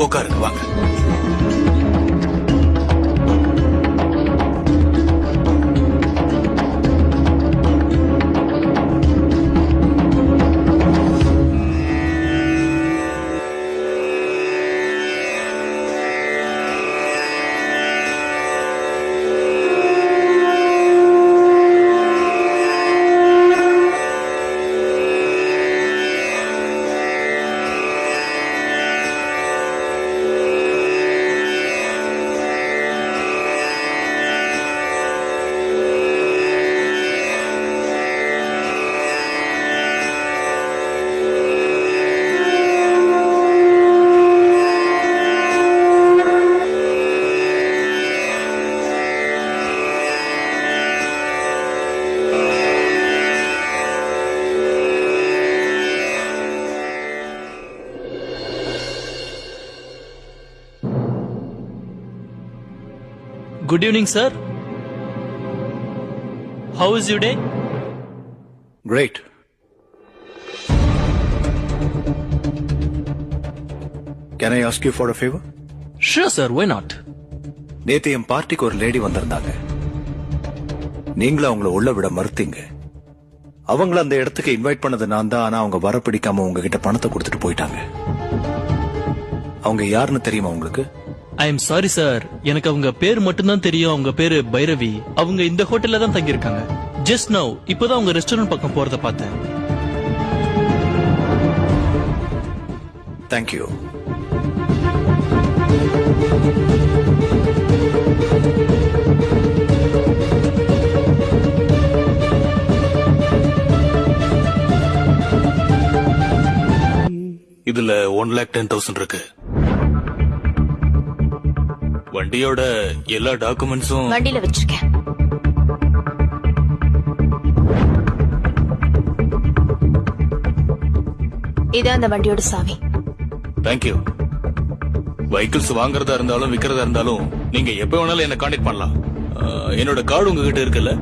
உட்காருங்க, வாங்க. Good evening, sir. How is your day? Great. Can I ask you for a favor? Sure, sir. Why not? நேத்து என் பார்ட்டிக்கு ஒரு lady வந்திருந்தாங்க. நீங்களும் அவங்கள உள்ள விட மறுத்தீங்க. அவங்கள அந்த இடத்துக்கு இன்வைட் பண்ணது நான் தான். ஆனா அவங்க வர பிடிக்காம உங்ககிட்ட பணத்தை கொடுத்துட்டு போயிட்டாங்க. அவங்க யாருன்னு தெரியுமா உங்களுக்கு? I am sorry, sir. எனக்கு அவங்க பேர் மட்டும்தான் தெரியும். அவங்க பேரு பைரவி. அவங்க இந்த ஹோட்டல்ல தான் தங்கி இருக்காங்க. Just now, இப்போதான் அவங்க ரெஸ்டாரண்ட் பக்கம் போறத பார்த்தேன். Thank you. இதுல 1,10,000 இருக்கு. வண்டியோட எல்லா டாக்குமெண்ட்ஸும் வண்டியில வச்சிருக்கேன். இதான் அந்த வண்டியோட சாவி. தேங்க்யூ. வெஹிக்கிள்ஸ் வாங்குறதா இருந்தாலும் விக்கிறதா இருந்தாலும் நீங்க எப்ப வேணாலும் என்ன கான்டாக்ட் பண்ணலாம். என்னோட கார்டு உங்ககிட்ட இருக்குல்ல?